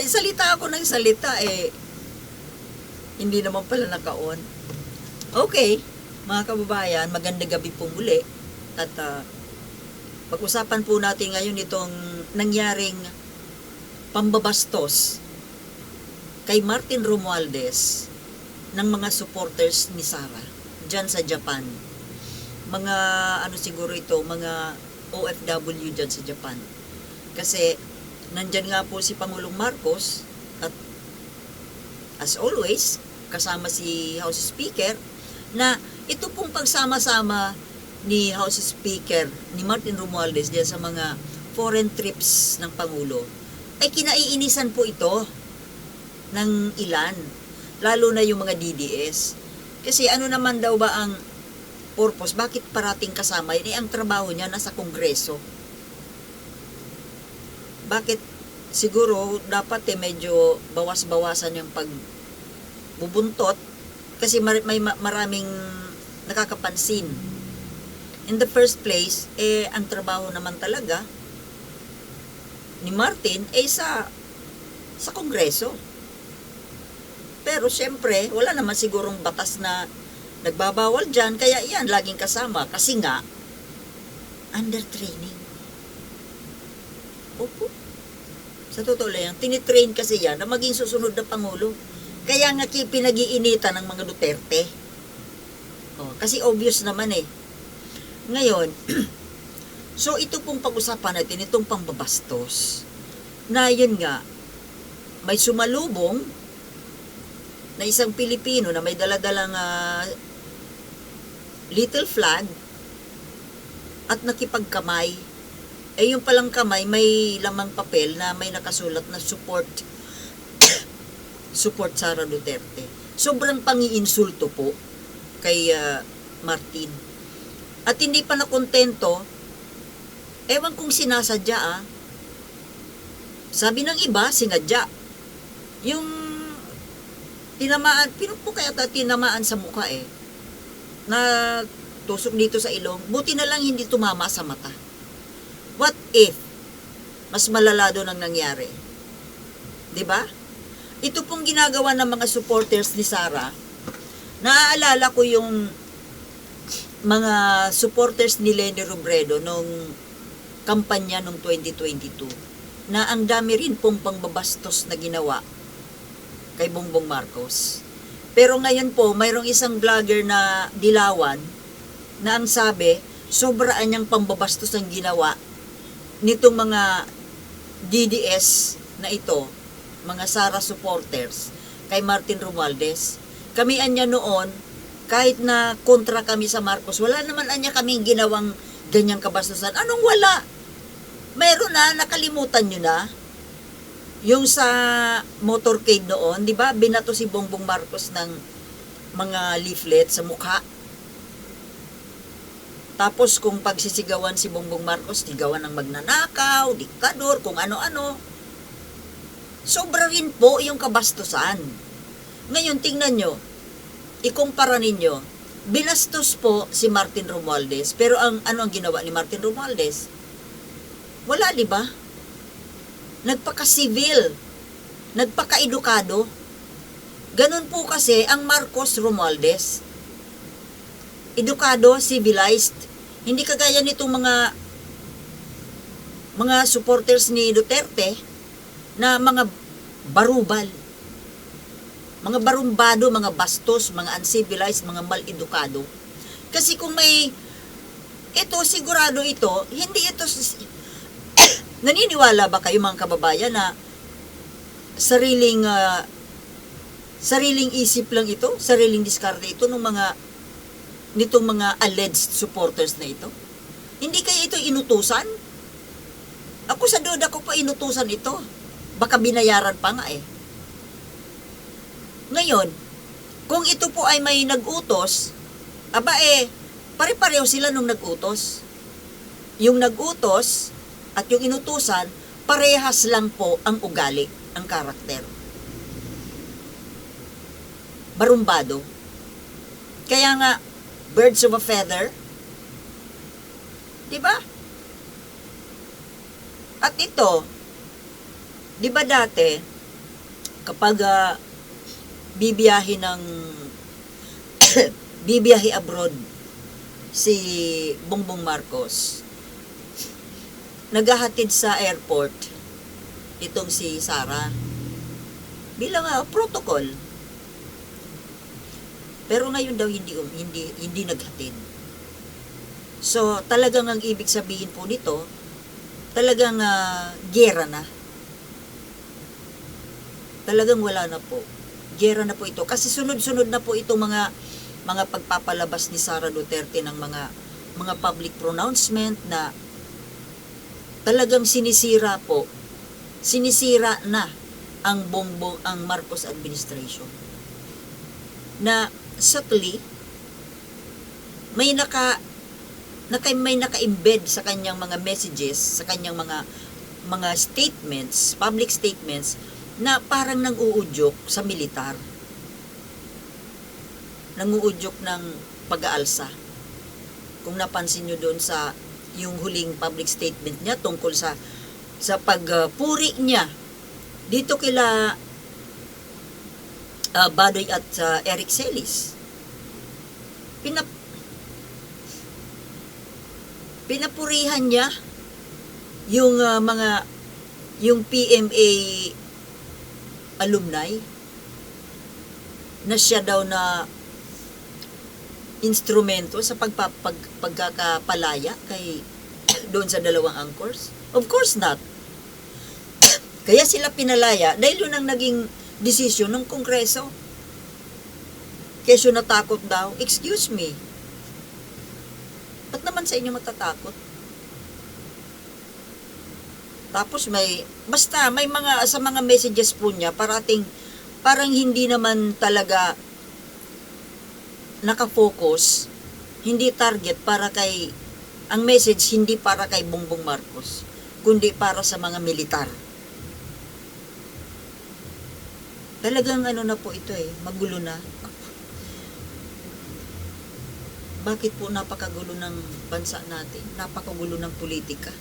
salita ako ng salita hindi naman pala naka-on. Okay, mga kababayan, magandang gabi po muli. At pag-usapan po natin ngayon itong nangyaring pambabastos kay Martin Romualdez ng mga supporters ni Sara dyan sa Japan. Mga siguro ito, mga OFW dyan sa Japan. Kasi nandyan nga po si Pangulong Marcos at as always, kasama si House Speaker, na ito pong pagsama-sama ni House Speaker, ni Martin Romualdez dyan sa mga foreign trips ng Pangulo, ay kinaiinisan po ito ng ilan, lalo na yung mga DDS. Kasi ano naman daw ba ang purpose? Bakit parating kasama yun? Ang trabaho niya nasa Kongreso. Bakit siguro dapat medyo bawas-bawasan yung pagbubuntot kasi may maraming nakakapansin. In the first place, ang trabaho naman talaga ni Martin sa Kongreso. Pero syempre, wala naman sigurong batas na nagbabawal dyan, kaya yan, laging kasama. Kasi nga, under training. Opo. Sa totoo lang, tinitrain kasi yan na maging susunod na Pangulo. Kaya nga pinag-iinitan ng mga Duterte. Kasi obvious naman Ngayon, so ito pong pag-usapan natin, itong pambabastos, na yun nga, may sumalubong na isang Pilipino na may daladalang little flag at nakipagkamay. Yung palang kamay, may lamang papel na may nakasulat na support Sara Duterte. Sobrang pangiinsulto po kay Martin. At hindi pa nakontento, ewan kung sinasadya Sabi ng iba, sinadya. Yung tinamaan, pinupo kaya tinamaan sa mukha na tusok dito sa ilong, buti na lang hindi tumama sa mata. What if mas malala doon ang nangyari? 'Di ba? Ito pong ginagawa ng mga supporters ni Sara. Naaalala ko yung mga supporters ni Leni Robredo nung kampanya nung 2022 na ang dami rin pong pangbabastos na ginawa kay Bongbong Marcos. Pero ngayon po, mayroong isang vlogger na dilawan na ang sabi, sobraan niyang pambabastos ang ginawa nitong mga DDS na ito, mga Sara supporters, kay Martin Romualdez. Kami anya noon, kahit na kontra kami sa Marcos, wala naman anya kaming ginawang ganyang kabastusan. Anong wala? Meron na, nakalimutan nyo na. Yung sa motorcade noon, di ba, binato si Bongbong Marcos ng mga leaflet sa mukha. Tapos kung pagsisigawan si Bongbong Marcos, sigawan ng magnanakaw, diktador, kung ano-ano. Sobra rin po yung kabastusan. Ngayon, tingnan nyo, ikumpara ninyo, binastos po si Martin Romualdez, pero ano ang ginawa ni Martin Romualdez? Wala, di ba? Nagpaka-civil, nagpaka-edukado. Ganun po kasi ang Marcos Romualdez. Edukado, civilized. Hindi kagaya nitong mga supporters ni Duterte na mga barubal. Mga barumbado, mga bastos, mga uncivilized, mga mal-edukado. Kasi kung may ito, sigurado ito, hindi ito naniniwala ba kayo mga kababayan na sariling isip lang ito, sariling diskarte ito nitong mga alleged supporters na ito? Hindi kaya ito inutusan? Ako sa duda ko pa inutusan ito. Baka binayaran pa nga Ngayon, kung ito po ay may nag-utos, pare-pareho sila nung nag-utos. Yung nag-utos at yung inutusan, parehas lang po ang ugali, ang karakter. Barumbado. Kaya nga, birds of a feather. Diba? At ito, diba dati, kapag bibiyahe ng bibiyahe abroad si Bongbong Marcos, naghahatid sa airport itong si Sara bilang protocol. Pero ngayon daw hindi naghatid. So talagang ang ibig sabihin po nito, talagang giyera na. Talagang wala na po. Giyera na po ito kasi sunod-sunod na po itong mga pagpapalabas ni Sara Duterte ng mga public pronouncement na talagang sinisira na ang Marcos administration. Na subtly may naka-embed sa kanyang mga messages, sa kanyang mga statements, public statements na parang nang-uudyok sa militar. Nang-uudyok ng pag-aalsa. Kung napansin nyo doon sa yung huling public statement niya tungkol sa pagpuri niya dito kila Badoy at Eric Celis. Pinapurihan niya yung yung PMA alumni na siya daw na instrumento sa pagkakapalaya kay doon sa dalawang anchors. Of course not. Kaya sila pinalaya dahil yun ang naging desisyon ng Kongreso. Kesyo natakot daw. Excuse me. Ba't naman sa inyo matatakot? Tapos basta may sa mga messages po niya, parang hindi naman talaga nakafocus, hindi target ang message hindi para kay Bongbong Marcos, kundi para sa mga militar. Talagang na po ito magulo na. Bakit po napakagulo ng bansa natin? Napakagulo ng politika.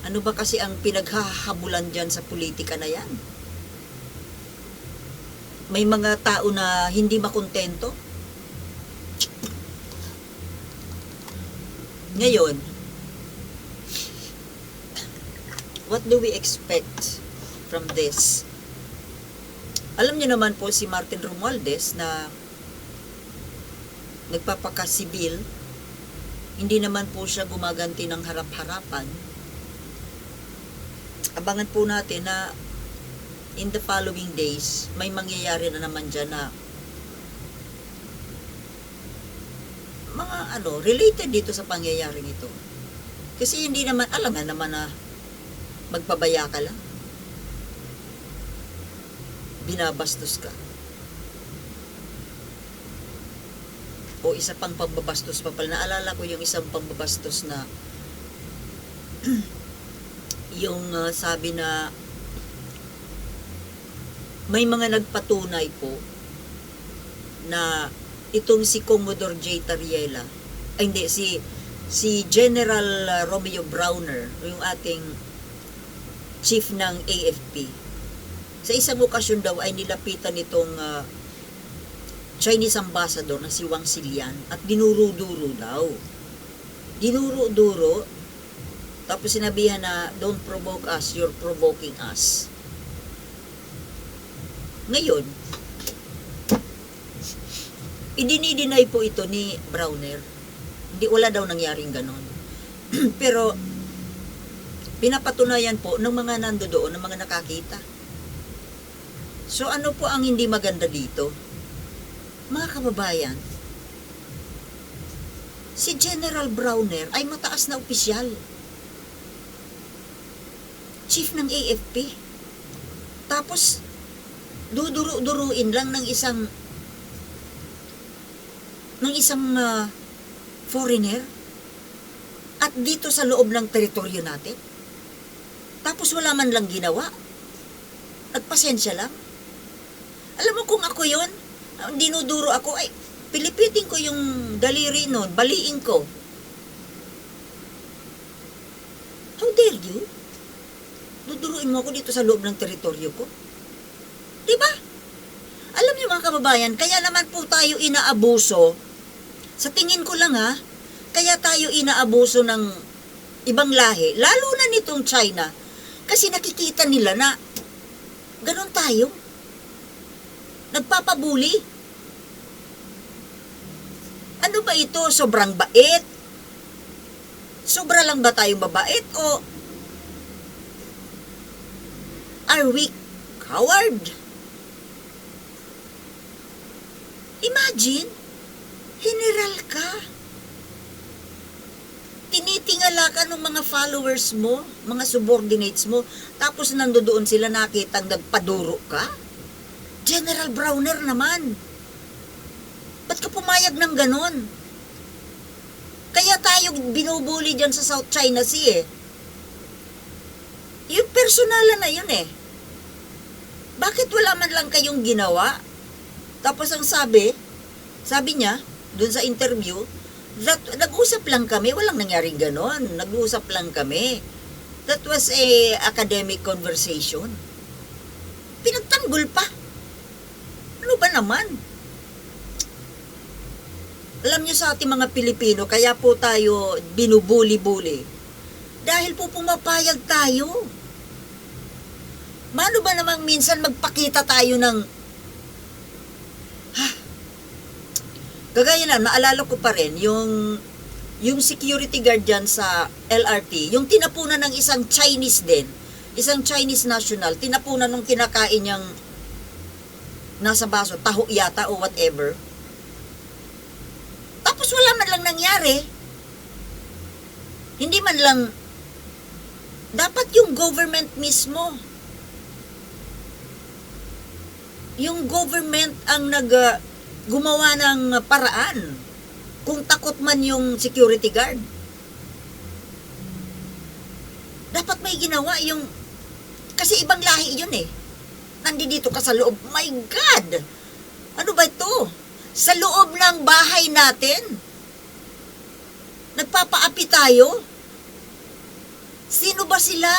Ano ba kasi ang pinaghahabulan dyan sa politika na yan? May mga tao na hindi makontento. Ngayon, what do we expect from this? Alam niyo naman po si Martin Romualdez na nagpapakasibil, hindi naman po siya gumaganti ng harap-harapan. Abangan po natin na in the following days, may mangyayari na naman dyan na mga related dito sa pangyayaring ito. Kasi hindi naman, alam nga naman na magpabaya ka lang. Binabastos ka. O isa pang pambabastos pa pala. Naalala ko yung isang pambabastos na yung sabi na may mga nagpatunay po na itong si Commodore J. Tariela, si General Romeo Browner, yung ating chief ng AFP, sa isang okasyon daw ay nilapitan itong Chinese ambassador na si Wang Silian at dinuro-duro daw. Dinuro-duro, tapos sinabihan na, don't provoke us, you're provoking us. Ngayon, idinidinay po ito ni Browner. Hindi, wala daw nangyaring ganon. Pero, pinapatunayan po ng mga nandoon, ng mga nakakita. So, ano po ang hindi maganda dito? Mga kababayan, si General Browner ay mataas na opisyal. Chief ng AFP. Tapos, duduro-duruin lang ng isang foreigner at dito sa loob ng teritoryo natin. Tapos wala man lang ginawa. Nagpasensya lang. Alam mo kung ako yon, dinuduro ako, ay pilipitin ko yung daliri nun, baliin ko. How dare you? Duduruin mo ako dito sa loob ng teritoryo ko. kababayan, kaya naman po tayo inaabuso, sa tingin ko lang ha, kaya tayo inaabuso ng ibang lahi, lalo na nitong China, kasi nakikita nila na ganon tayo. Nagpapabuli. Ano ba ito? Sobrang bait? Sobra lang ba tayong mabait? O are we coward? Imagine, general ka. Tinitingala ka ng mga followers mo, mga subordinates mo, tapos nandoon sila nakitang nagpaduro ka? General Browner naman. Ba't ka pumayag ng ganon? Kaya tayo binubuli dyan sa South China Sea eh. Yung personalan na yun eh. Bakit wala man lang kayong ginawa? Tapos ang sabi niya, dun sa interview, nag-usap lang kami, walang nangyaring ganon. Nag-usap lang kami. That was a academic conversation. Pinagtanggol pa. Ano ba naman? Alam niyo sa ating mga Pilipino, kaya po tayo binubuli-buli. Dahil po pumapayag tayo. Mano ba namang minsan magpakita tayo ng kagaya na, naalala ko pa rin, yung security guard dyan sa LRT, yung tinapunan ng isang Chinese din, isang Chinese national, tinapunan nung kinakain niyang nasa baso, taho yata o whatever. Tapos wala man lang nangyari. Hindi man lang, dapat yung government mismo, yung government ang gumawa ng paraan kung takot man yung security guard. Dapat may ginawa yung, kasi ibang lahi yun eh. Nandito ka sa loob. My God! Ano ba ito? Sa loob ng bahay natin? Nagpapaapi tayo? Sino ba sila?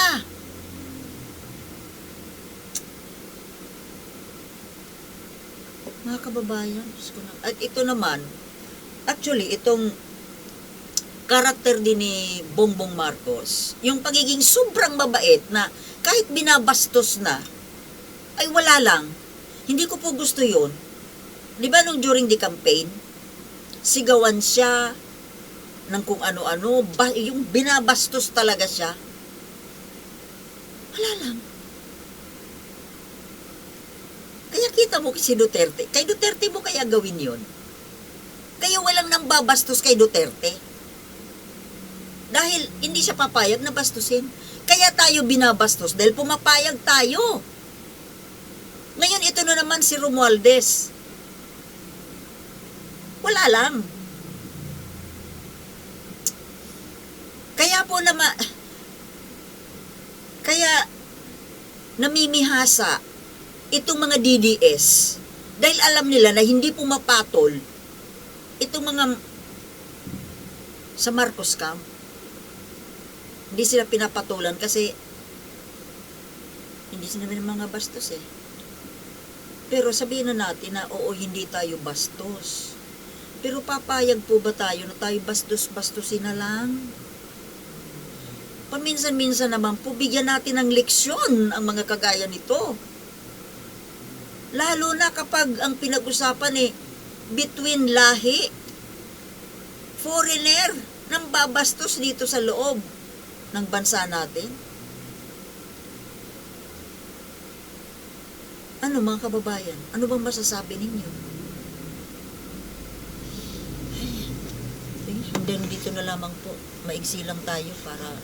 Mga kababayan, at ito naman, actually, itong karakter din ni Bongbong Marcos, yung pagiging sobrang mabait na kahit binabastos na, ay wala lang. Hindi ko po gusto yun. Di ba nung during the campaign, sigawan siya ng kung ano-ano, yung binabastos talaga siya. Wala lang. Kaya kita mo si Duterte. Kay Duterte mo kaya gawin yon? Kaya walang nang babastos kay Duterte. Dahil hindi siya papayag na bastusin. Kaya tayo binabastos dahil pumapayag tayo. Ngayon ito na naman si Romualdez. Wala lang. Kaya po kaya namimihasa itong mga DDS dahil alam nila na hindi pumapatol itong mga sa Marcos camp. Hindi sila pinapatulan kasi hindi sila mga bastos eh. Pero sabihin na natin na oo, hindi tayo bastos. Pero papayag po ba tayo na tayo bastos-bastusin na lang? Paminsan-minsan naman po, bigyan natin ng leksyon ang mga kagaya nito. Lalo na kapag ang pinag-usapan between lahi, foreigner, nang babastos dito sa loob ng bansa natin. Ano mga kababayan? Ano bang masasabi ninyo? And then dito na lamang po, maigsi lang tayo para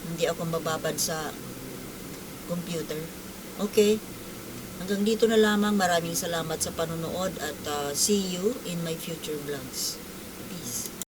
hindi ako mababad sa computer. Okay? Hanggang dito na lamang. Maraming salamat sa panonood at see you in my future vlogs.